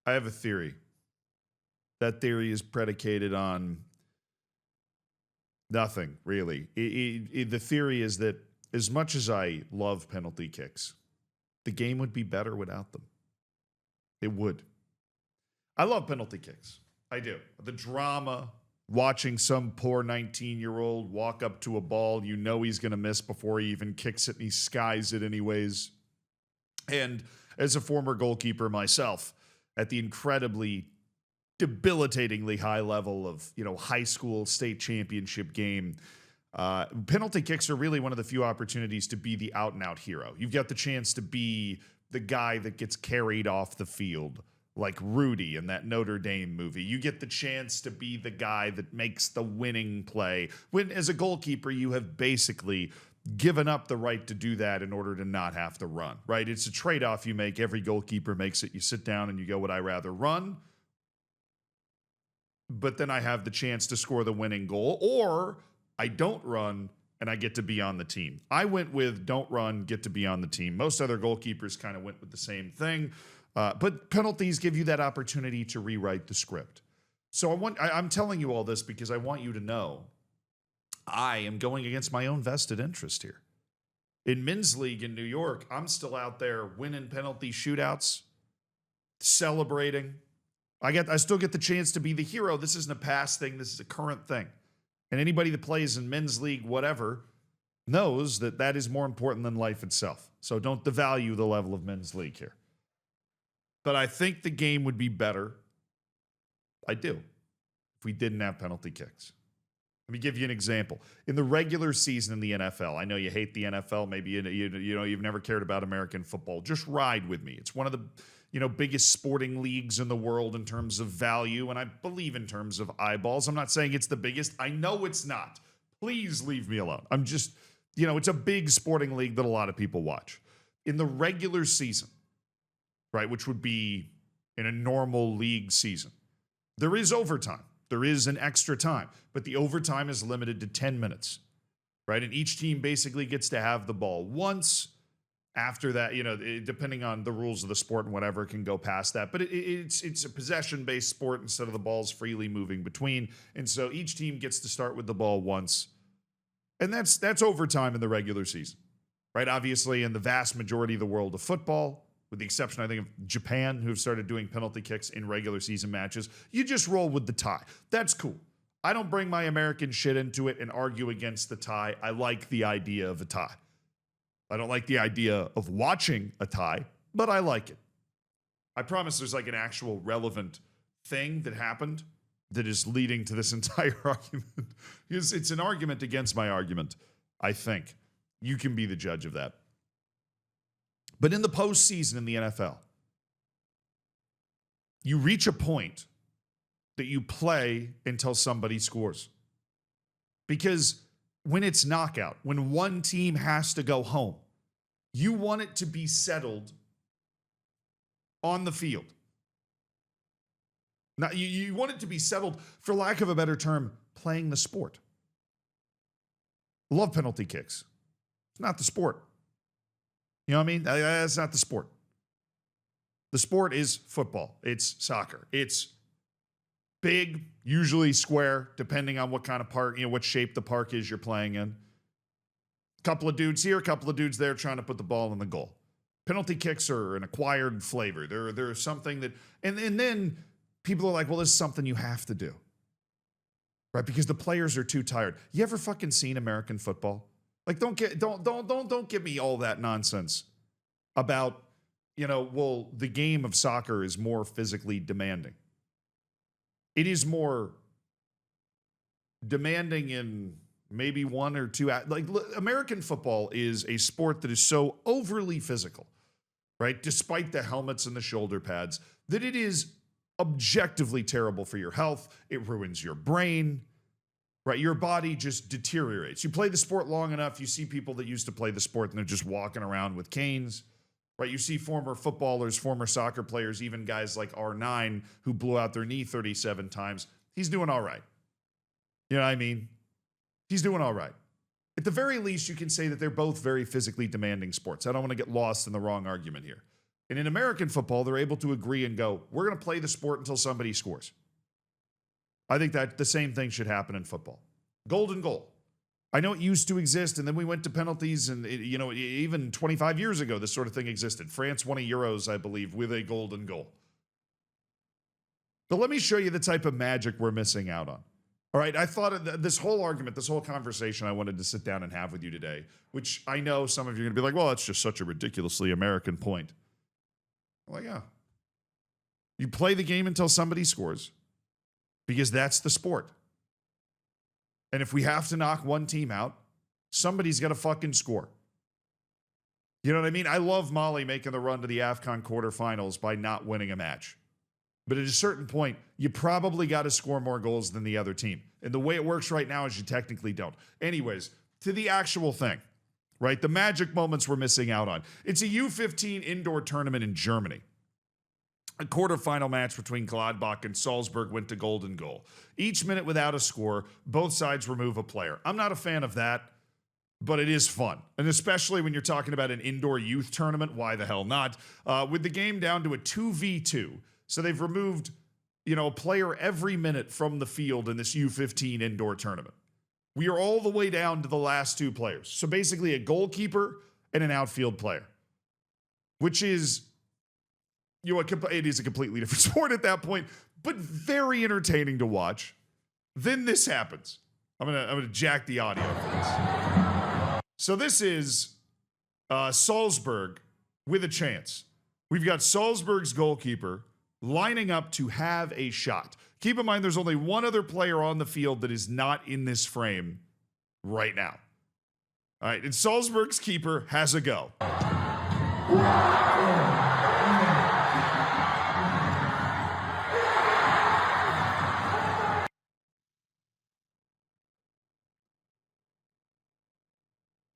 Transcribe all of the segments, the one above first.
I have a theory. That theory is predicated on nothing, really. The theory is that as much as I love penalty kicks, the game would be better without them. It would. I love penalty kicks. I do. The drama, watching some poor 19-year-old walk up to a ball, you know he's going to miss before he even kicks it, and he skies it anyways. And as a former goalkeeper myself, at the incredibly debilitatingly high level of, high school state championship game, penalty kicks are really one of the few opportunities to be the out and out hero. You've got the chance to be the guy that gets carried off the field, like Rudy in that Notre Dame movie. You get the chance to be the guy that makes the winning play, when as a goalkeeper you have basically given up the right to do that in order to not have to run, right? It's a trade-off you make. Every goalkeeper makes it. You sit down and you go, would I rather run, but then I have the chance to score the winning goal, or I don't run and I get to be on the team? I went with don't run, get to be on the team. Most other goalkeepers kind of went with the same thing. But penalties give you that opportunity to rewrite the script. So I'm telling you all this because I want you to know I am going against my own vested interest here. In men's league in New York, I'm still out there winning penalty shootouts, celebrating. I still get the chance to be the hero. This isn't a past thing. This is a current thing. And anybody that plays in men's league, whatever, knows that that is more important than life itself. So don't devalue the level of men's league here. But I think the game would be better. I do. If we didn't have penalty kicks. Let me give you an example. In the regular season in the NFL, I know you hate the NFL. Maybe you've never cared about American football. Just ride with me. It's one of the biggest sporting leagues in the world in terms of value, and I believe in terms of eyeballs. I'm not saying it's the biggest. I know it's not. Please leave me alone. I'm just, it's a big sporting league that a lot of people watch. In the regular season, right, which would be in a normal league season, there is overtime. There is an extra time, but the overtime is limited to 10 minutes, right? And each team basically gets to have the ball once. After that, depending on the rules of the sport and whatever, it can go past that. But it's a possession-based sport instead of the balls freely moving between. And so each team gets to start with the ball once. And that's overtime in the regular season, right? Obviously, in the vast majority of the world of football, with the exception, I think, of Japan, who have started doing penalty kicks in regular season matches, you just roll with the tie. That's cool. I don't bring my American shit into it and argue against the tie. I like the idea of a tie. I don't like the idea of watching a tie, but I like it. I promise there's like an actual relevant thing that happened that is leading to this entire argument. It's an argument against my argument, I think. You can be the judge of that. But in the postseason in the NFL, you reach a point that you play until somebody scores. Because when it's knockout, when one team has to go home, you want it to be settled on the field. Now, you want it to be settled, for lack of a better term, playing the sport. Love penalty kicks. It's not the sport. You know what I mean? That's not the sport. The sport is football. It's soccer. It's big, usually square, depending on what kind of park, what shape the park is you're playing in. A couple of dudes here, a couple of dudes there trying to put the ball in the goal. Penalty kicks are an acquired flavor. They're something that, and then people are like, well, this is something you have to do, right? Because the players are too tired. You ever fucking seen American football? Like, don't give me all that nonsense about, well, the game of soccer is more physically demanding. It is more demanding in maybe one or two. American football is a sport that is so overly physical, right? Despite the helmets and the shoulder pads, that it is objectively terrible for your health. It ruins your brain, right? Your body just deteriorates. You play the sport long enough, you see people that used to play the sport and they're just walking around with canes. Right, you see former footballers, former soccer players, even guys like R9 who blew out their knee 37 times. He's doing all right. You know what I mean? He's doing all right. At the very least, you can say that they're both very physically demanding sports. I don't want to get lost in the wrong argument here. And in American football, they're able to agree and go, we're going to play the sport until somebody scores. I think that the same thing should happen in football. Golden goal. I know it used to exist, and then we went to penalties, and even 25 years ago, this sort of thing existed. France won a Euros, I believe, with a golden goal. But let me show you the type of magic we're missing out on. All right, I thought this whole argument, this whole conversation I wanted to sit down and have with you today, which I know some of you are going to be like, well, that's just such a ridiculously American point. Well, yeah. You play the game until somebody scores because that's the sport. And if we have to knock one team out, somebody's got to fucking score. You know what I mean? I love Mali making the run to the AFCON quarterfinals by not winning a match. But at a certain point, you probably got to score more goals than the other team. And the way it works right now is you technically don't. Anyways, to the actual thing, right? The magic moments we're missing out on. It's a U15 indoor tournament in Germany. A quarterfinal match between Gladbach and Salzburg went to golden goal. Each minute without a score, both sides remove a player. I'm not a fan of that, but it is fun. And especially when you're talking about an indoor youth tournament, why the hell not? With the game down to a 2v2. So they've removed, a player every minute from the field in this U15 indoor tournament. We are all the way down to the last two players. So basically a goalkeeper and an outfield player, which is, it is a completely different sport at that point, but very entertaining to watch. Then this happens. I'm gonna jack the audio for this. So this is Salzburg with a chance. We've got Salzburg's goalkeeper lining up to have a shot. Keep in mind, there's only one other player on the field that is not in this frame right now. All right, and Salzburg's keeper has a go.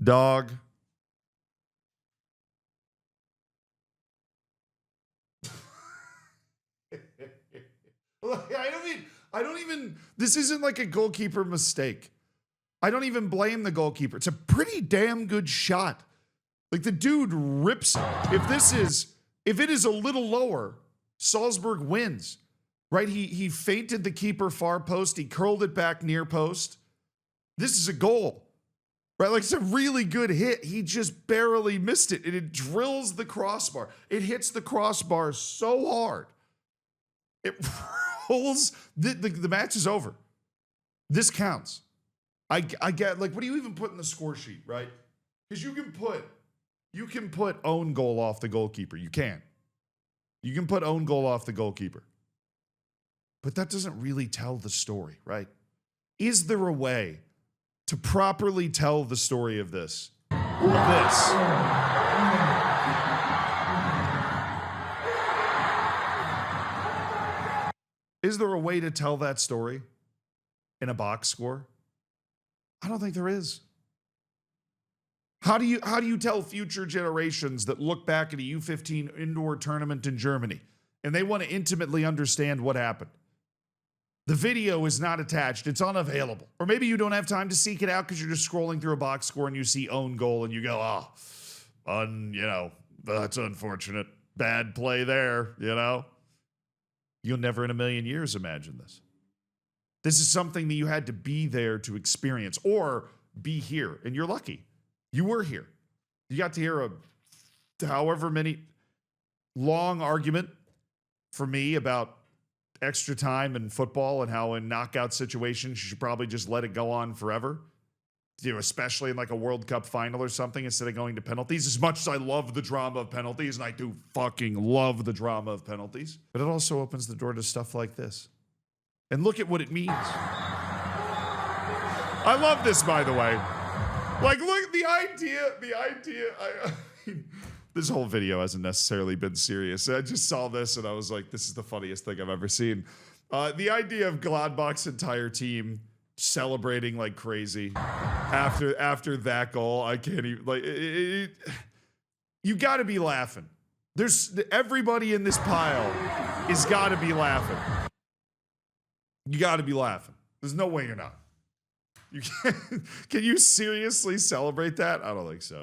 Dog. I don't even, this isn't like a goalkeeper mistake. I don't even blame the goalkeeper. It's a pretty damn good shot. Like the dude rips it. If it is a little lower, Salzburg wins, right? He feinted the keeper far post. He curled it back near post. This is a goal, right? Like it's a really good hit. He just barely missed it, and it drills the crossbar. It hits the crossbar so hard. It rolls. The match is over. This counts. I get, like, what do you even put in the score sheet, right? Because you can put own goal off the goalkeeper. You can put own goal off the goalkeeper. But that doesn't really tell the story, right? Is there a way to properly tell the story of this? Is there a way to tell that story in a box score? I don't think there is. How do you tell future generations that look back at a U15 indoor tournament in Germany and they want to intimately understand what happened? The video is not attached. It's unavailable. Or maybe you don't have time to seek it out because you're just scrolling through a box score and you see own goal and you go, that's unfortunate. Bad play there, You'll never in a million years imagine this. This is something that you had to be there to experience or be here, and you're lucky. You were here. You got to hear a however many long argument for me about extra time in football and how in knockout situations you should probably just let it go on forever. Especially in like a World Cup final or something instead of going to penalties. As much as I love the drama of penalties, and I do fucking love the drama of penalties, but it also opens the door to stuff like this. And look at what it means. I love this, by the way. Like, look, the idea, this whole video hasn't necessarily been serious. I just saw this and I was like, this is the funniest thing I've ever seen. The idea of Gladbach's entire team celebrating like crazy after that goal, I can't even, you got to be laughing. Everybody in this pile is got to be laughing. You got to be laughing. There's no way you're not. Can you seriously celebrate that? I don't think so.